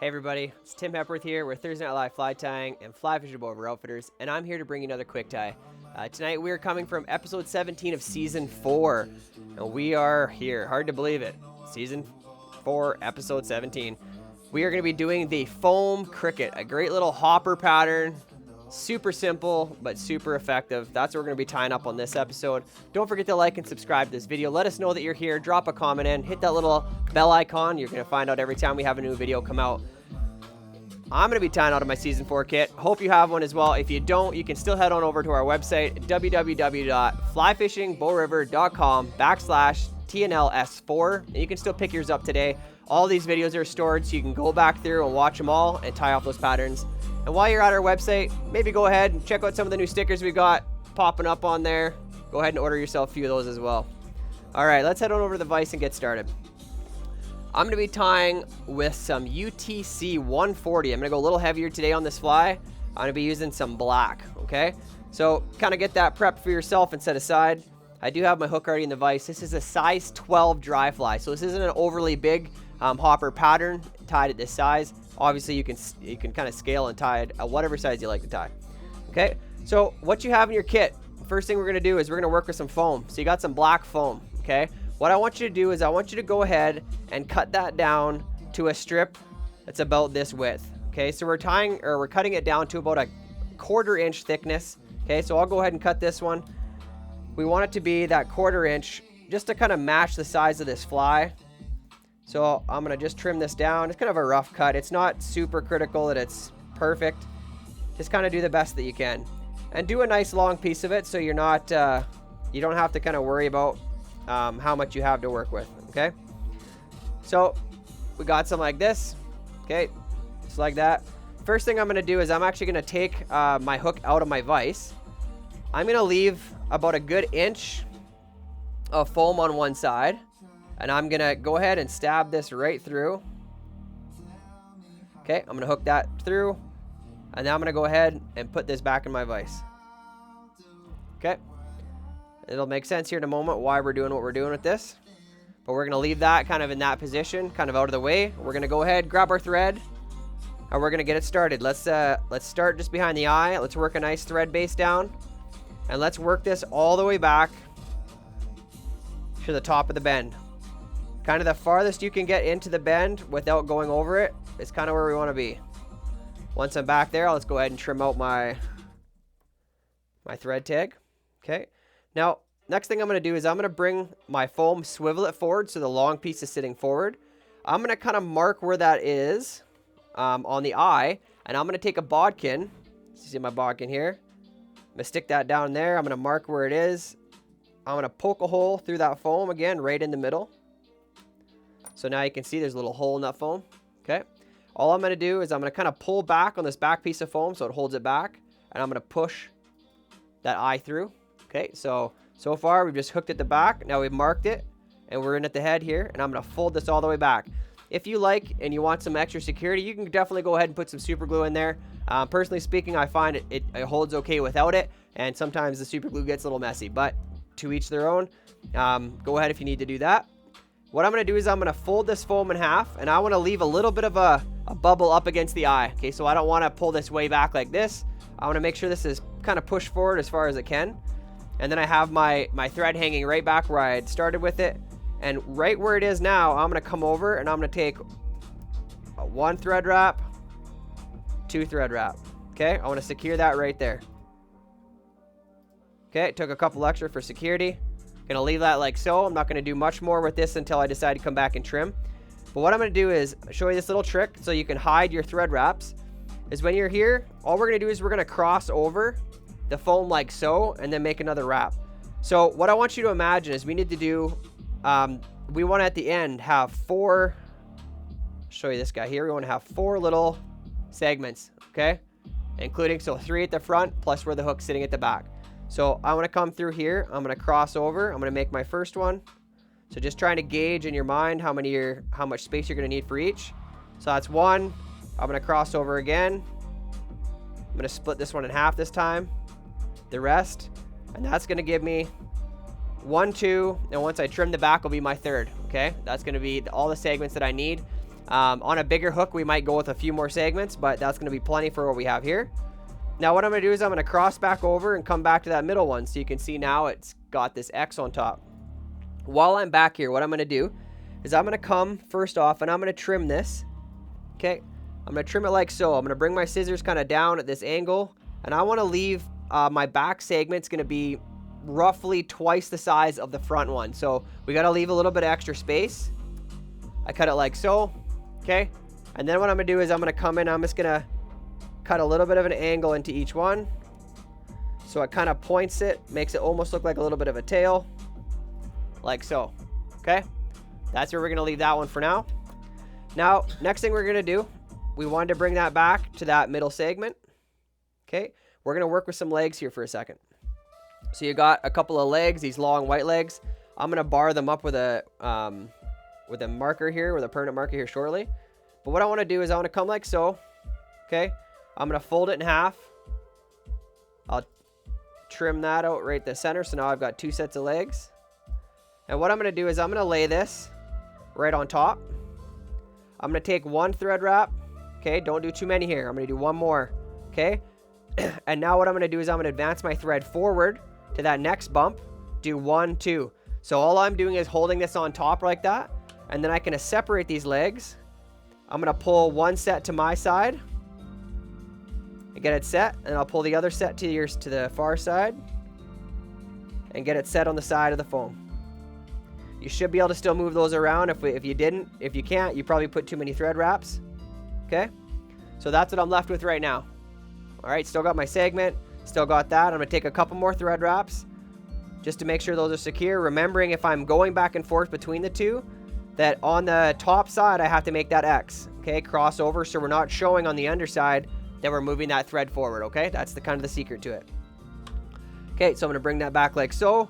Hey everybody, it's Tim Hepworth here with Thursday Night Live Fly Tying and Fly Fishing Boat Outfitters, and I'm here to bring you another quick tie. Tonight we are coming from episode 17 of season 4, and we are here. Hard to believe it. Season 4, episode 17. We are going to be doing the foam cricket, a great little hopper pattern. Super simple, but super effective. That's what we're going to be tying up on this episode. Don't forget to like and subscribe to this video. Let us know that you're here. Drop a comment in. Hit that little bell icon. You're going to find out every time we have a new video come out. I'm going to be tying out of my Season 4 kit. Hope you have one as well. If you don't, you can still head on over to our website, www.flyfishingbowriver.com/TNLS4, and you can still pick yours up today. All these videos are stored, so you can go back through and watch them all and tie off those patterns. And while you're at our website, maybe go ahead and check out some of the new stickers we got popping up on there. Go ahead and order yourself a few of those as well. All right, let's head on over to the vise and get started. I'm going to be tying with some UTC 140. I'm going to go a little heavier today on this fly. I'm going to be using some black, okay? So kind of get that prepped for yourself and set aside. I do have my hook already in the vise. This is a size 12 dry fly, so this isn't an overly big hopper pattern tied at this size. Obviously, you can kind of scale and tie it at whatever size you like to tie. Okay, so what you have in your kit, first thing we're going to do is we're going to work with some foam. So you got some black foam, okay? What I want you to do is I want you to go ahead and cut that down to a strip that's about this width, okay? So we're cutting it down to about a 1/4 inch thickness, okay? So I'll go ahead and cut this one. We want it to be that 1/4 inch just to kind of match the size of this fly. So I'm going to just trim this down. It's kind of a rough cut. It's not super critical that it's perfect. Just kind of do the best that you can. And do a nice long piece of it so you're not, you don't have to kind of worry about how much you have to work with, okay? So we got some like this, okay? Just like that. First thing I'm going to do is I'm actually going to take my hook out of my vise. I'm going to leave about a good inch of foam on one side. And I'm going to go ahead and stab this right through. Okay, I'm going to hook that through. And now I'm going to go ahead and put this back in my vise. Okay. It'll make sense here in a moment why we're doing what we're doing with this. But we're going to leave that kind of in that position, kind of out of the way. We're going to go ahead, grab our thread, and we're going to get it started. Let's start just behind the eye. Let's work a nice thread base down. And let's work this all the way back to the top of the bend. Kind of the farthest you can get into the bend without going over it is kind of where we want to be. Once I'm back there, let's go ahead and trim out my thread tag. Okay. Now, next thing I'm going to do is I'm going to bring my foam, swivel it forward so the long piece is sitting forward. I'm going to kind of mark where that is on the eye, and I'm going to take a bodkin. See my bodkin here? I'm going to stick that down there. I'm going to mark where it is. I'm going to poke a hole through that foam again, right in the middle. So now you can see there's a little hole in that foam, okay? All I'm going to do is I'm going to kind of pull back on this back piece of foam so it holds it back, and I'm going to push that eye through, okay? So far we've just hooked at the back. Now we've marked it, and we're in at the head here, and I'm going to fold this all the way back. If you like and you want some extra security, you can definitely go ahead and put some super glue in there. Personally speaking, I find it holds okay without it, and sometimes the super glue gets a little messy, but to each their own. Go ahead if you need to do that. What I'm going to do is I'm going to fold this foam in half, and I want to leave a little bit of a bubble up against the eye. Okay, so I don't want to pull this way back like this. I want to make sure this is kind of pushed forward as far as it can. And then I have my thread hanging right back where I had started with it. And right where it is now, I'm going to come over and I'm going to take a 1 thread wrap, 2 thread wrap. Okay, I want to secure that right there. Okay, took a couple extra for security. Gonna leave that like so. I'm not gonna do much more with this until I decide to come back and trim. But what I'm gonna do is show you this little trick so you can hide your thread wraps. Is when you're here, all we're gonna do is we're gonna cross over the foam like so and then make another wrap. So what I want you to imagine is we need to do, we want to at the end have 4, show you this guy here. We want to have 4 little segments, okay? Including, so 3 at the front plus where the hook's sitting at the back. So I want to come through here. I'm going to cross over. I'm going to make my first one. So just trying to gauge in your mind how much space you're going to need for each. So that's 1. I'm going to cross over again. I'm going to split this one in half this time. The rest. And that's going to give me 1, 2. And once I trim the back will be my 3rd. Okay. That's going to be all the segments that I need. On a bigger hook, we might go with a few more segments, but that's going to be plenty for what we have here. Now what I'm going to do is I'm going to cross back over and come back to that middle one, so you can see now it's got this X on top. While I'm back here, what I'm going to do is I'm going to come first off and I'm going to trim this. Okay, I'm going to trim it like so. I'm going to bring my scissors kind of down at this angle, and I want to leave my back segment's going to be roughly twice the size of the front one. So we got to leave a little bit of extra space. I cut it like so. Okay, and then what I'm going to do is I'm going to come in, I'm just going to cut a little bit of an angle into each one. So it kind of points it, makes it almost look like a little bit of a tail. Like so. Okay, that's where we're going to leave that one for now. Now, next thing we're going to do, we wanted to bring that back to that middle segment. Okay, we're going to work with some legs here for a second. So you got a couple of legs, these long white legs. I'm going to bar them up with a marker here, with a permanent marker here shortly. But what I want to do is I want to come like so. Okay, I'm going to fold it in half. I'll trim that out right the center, so now I've got two sets of legs. And what I'm going to do is I'm going to lay this right on top. I'm going to take one thread wrap. Okay, don't do too many here. I'm going to do one more. Okay, and now what I'm going to do is I'm going to advance my thread forward to that next bump. Do 1, 2. So all I'm doing is holding this on top like that, and then I can separate these legs. I'm going to pull one set to my side and get it set, and I'll pull the other set to the far side and get it set on the side of the foam. You should be able to still move those around. If you can't, you probably put too many thread wraps. Okay, so that's what I'm left with right now. All right, still got my segment, still got that. I'm going to take a couple more thread wraps just to make sure those are secure, remembering if I'm going back and forth between the two, that on the top side I have to make that X. Okay, cross over, so we're not showing on the underside that we're moving that thread forward. Okay, that's the kind of the secret to it. Okay, so I'm going to bring that back like so.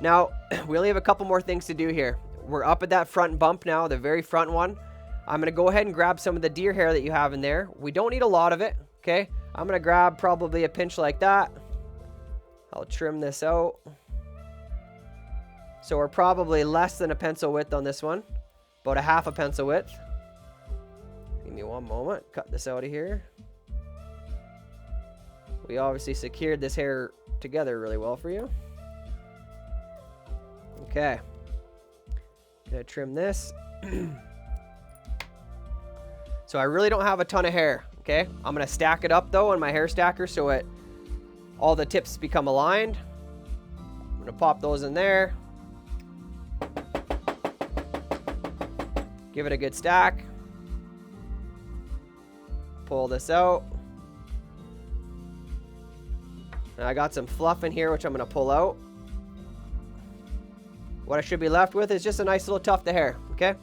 Now we only have a couple more things to do here. We're up at that front bump now, the very front one. I'm going to go ahead and grab some of the deer hair that you have in there. We don't need a lot of it. Okay, I'm going to grab probably a pinch like that. I'll trim this out. So we're probably less than a pencil width on this one, about a half a pencil width. Give me one moment, cut this out of here. We obviously secured this hair together really well for you. Okay, gonna trim this. So I really don't have a ton of hair. Okay, I'm gonna stack it up though in my hair stacker so all the tips become aligned. I'm gonna pop those in there. Give it a good stack. Pull this out. And I got some fluff in here which I'm gonna pull out. What I should be left with is just a nice little tuft of hair. Okay,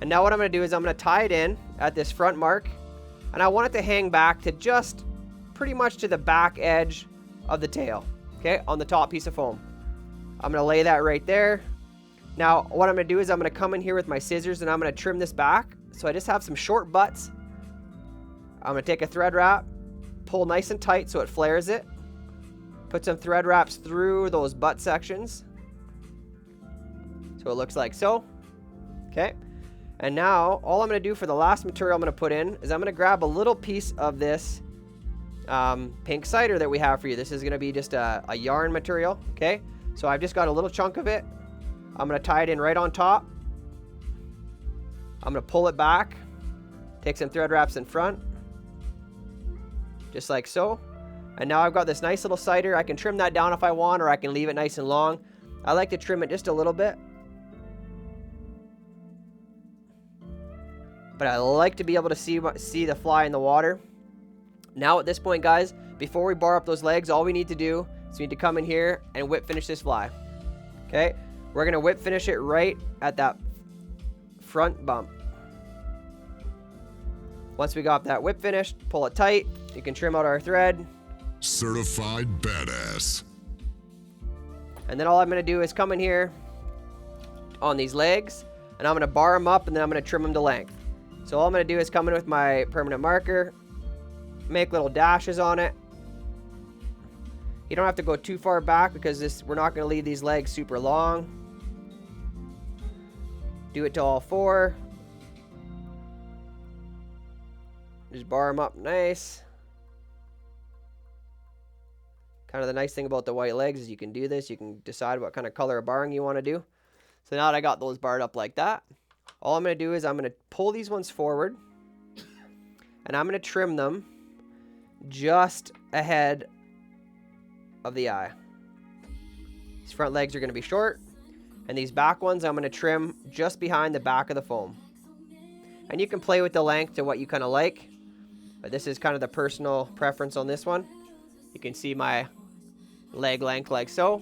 and now what I'm gonna do is I'm gonna tie it in at this front mark, and I want it to hang back to just pretty much to the back edge of the tail. Okay, on the top piece of foam. I'm gonna lay that right there. Now what I'm gonna do is I'm gonna come in here with my scissors and I'm gonna trim this back. So I just have some short butts. I'm gonna take a thread wrap, pull nice and tight so it flares it. Put some thread wraps through those butt sections. So it looks like so. Okay. And now all I'm going to do for the last material I'm going to put in is I'm going to grab a little piece of this pink cider that we have for you. This is going to be just a yarn material. Okay. So I've just got a little chunk of it. I'm going to tie it in right on top. I'm going to pull it back. Take some thread wraps in front. Just like so. And now I've got this nice little cider. I can trim that down if I want, or I can leave it nice and long. I like to trim it just a little bit. But I like to be able to see the fly in the water. Now at this point, guys, before we bar up those legs, all we need to do is we need to come in here and whip finish this fly. Okay, we're going to whip finish it right at that front bump. Once we got that whip finished, pull it tight. You can trim out our thread. Certified badass. And then all I'm going to do is come in here on these legs, and I'm going to bar them up, and then I'm going to trim them to length. So all I'm going to do is come in with my permanent marker, make little dashes on it. You don't have to go too far back because we're not going to leave these legs super long. Do it to all four. Just bar them up nice. Kind of the nice thing about the white legs is you can do this. You can decide what kind of color of barring you want to do. So now that I got those barred up like that, all I'm going to do is I'm going to pull these ones forward. And I'm going to trim them just ahead of the eye. These front legs are going to be short. And these back ones I'm going to trim just behind the back of the foam. And you can play with the length to what you kind of like. But this is kind of the personal preference on this one. You can see my leg length like so.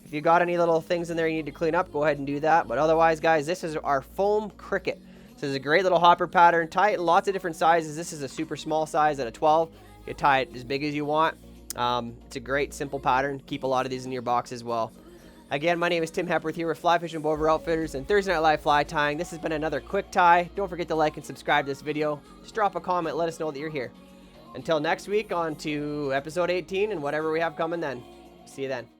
If you got any little things in there you need to clean up, go ahead and do that. But otherwise, guys, this is our foam cricket. This is a great little hopper pattern. Tie it in lots of different sizes. This is a super small size at a 12. You can tie it as big as you want. It's a great, simple pattern. Keep a lot of these in your box as well. Again, my name is Tim Hepworth here with Fly Fishing Bover Outfitters and Thursday Night Live Fly Tying. This has been another quick tie. Don't forget to like and subscribe to this video. Just drop a comment. Let us know that you're here. Until next week, on to episode 18 and whatever we have coming then. See you then.